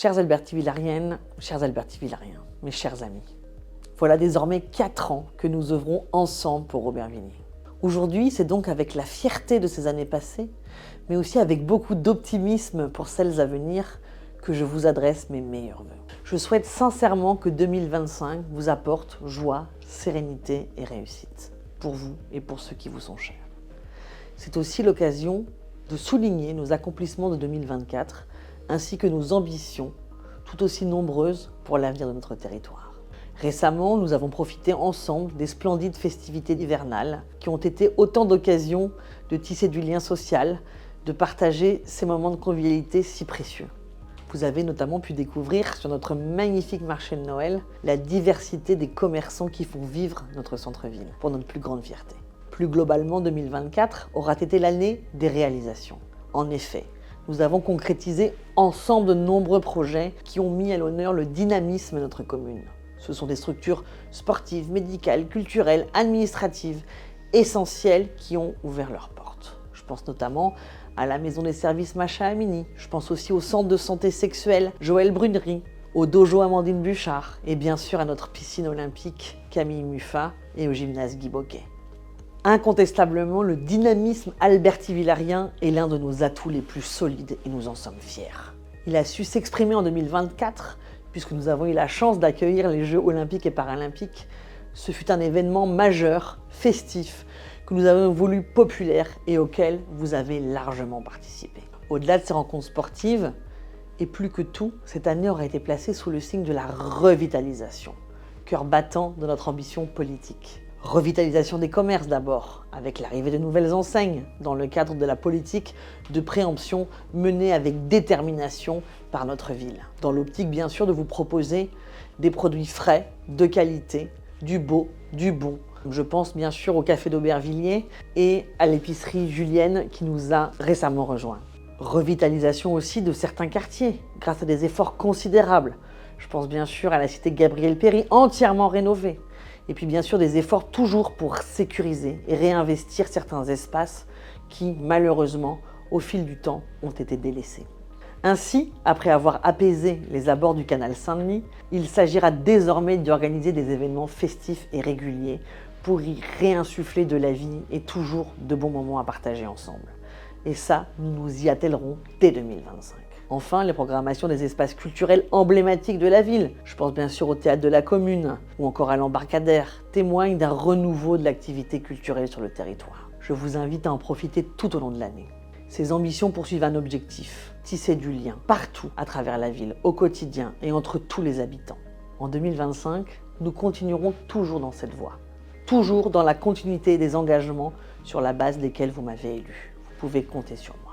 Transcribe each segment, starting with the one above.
Chères Alberti-Villariennes, chers Alberti-Villariens, mes chers amis, voilà désormais 4 ans que nous œuvrons ensemble pour Aubervilliers. Aujourd'hui, c'est donc avec la fierté de ces années passées, mais aussi avec beaucoup d'optimisme pour celles à venir, que je vous adresse mes meilleurs vœux. Je souhaite sincèrement que 2025 vous apporte joie, sérénité et réussite, pour vous et pour ceux qui vous sont chers. C'est aussi l'occasion de souligner nos accomplissements de 2024, ainsi que nos ambitions, tout aussi nombreuses pour l'avenir de notre territoire. Récemment, nous avons profité ensemble des splendides festivités hivernales qui ont été autant d'occasions de tisser du lien social, de partager ces moments de convivialité si précieux. Vous avez notamment pu découvrir sur notre magnifique marché de Noël la diversité des commerçants qui font vivre notre centre-ville, pour notre plus grande fierté. Plus globalement, 2024 aura été l'année des réalisations. En effet, nous avons concrétisé ensemble de nombreux projets qui ont mis à l'honneur le dynamisme de notre commune. Ce sont des structures sportives, médicales, culturelles, administratives, essentielles qui ont ouvert leurs portes. Je pense notamment à la maison des services Macha Amini. Je pense aussi au centre de santé sexuelle Joël Brunerie, au dojo Amandine Bouchard et bien sûr à notre piscine olympique Camille Muffat et au gymnase Guy Boquet. Incontestablement, le dynamisme alberti-villarien est l'un de nos atouts les plus solides et nous en sommes fiers. Il a su s'exprimer en 2024 puisque nous avons eu la chance d'accueillir les Jeux olympiques et paralympiques. Ce fut un événement majeur, festif, que nous avons voulu populaire et auquel vous avez largement participé. Au-delà de ces rencontres sportives, et plus que tout, cette année aura été placée sous le signe de la revitalisation, cœur battant de notre ambition politique. Revitalisation des commerces d'abord, avec l'arrivée de nouvelles enseignes, dans le cadre de la politique de préemption menée avec détermination par notre ville. Dans l'optique bien sûr de vous proposer des produits frais, de qualité, du beau, du bon. Je pense bien sûr au café d'Aubervilliers et à l'épicerie Julienne qui nous a récemment rejoints. Revitalisation aussi de certains quartiers, grâce à des efforts considérables. Je pense bien sûr à la cité Gabriel-Péri, entièrement rénovée. Et puis bien sûr des efforts toujours pour sécuriser et réinvestir certains espaces qui, malheureusement, au fil du temps, ont été délaissés. Ainsi, après avoir apaisé les abords du canal Saint-Denis, il s'agira désormais d'y organiser des événements festifs et réguliers pour y réinsuffler de la vie et toujours de bons moments à partager ensemble. Et ça, nous nous y attellerons dès 2025. Enfin, les programmations des espaces culturels emblématiques de la ville, je pense bien sûr au théâtre de la commune ou encore à l'embarcadère, témoignent d'un renouveau de l'activité culturelle sur le territoire. Je vous invite à en profiter tout au long de l'année. Ces ambitions poursuivent un objectif, tisser du lien partout à travers la ville, au quotidien et entre tous les habitants. En 2025, nous continuerons toujours dans cette voie, toujours dans la continuité des engagements sur la base desquels vous m'avez élu. Vous pouvez compter sur moi.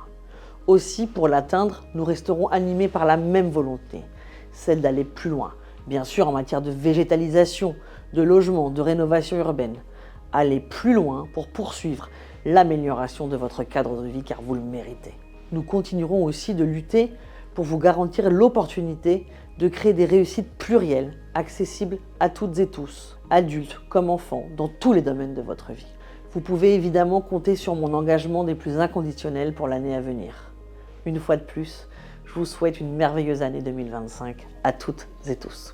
Aussi, pour l'atteindre, nous resterons animés par la même volonté, celle d'aller plus loin, bien sûr en matière de végétalisation, de logement, de rénovation urbaine. Aller plus loin pour poursuivre l'amélioration de votre cadre de vie car vous le méritez. Nous continuerons aussi de lutter pour vous garantir l'opportunité de créer des réussites plurielles, accessibles à toutes et tous, adultes comme enfants, dans tous les domaines de votre vie. Vous pouvez évidemment compter sur mon engagement des plus inconditionnels pour l'année à venir. Une fois de plus, je vous souhaite une merveilleuse année 2025 à toutes et tous.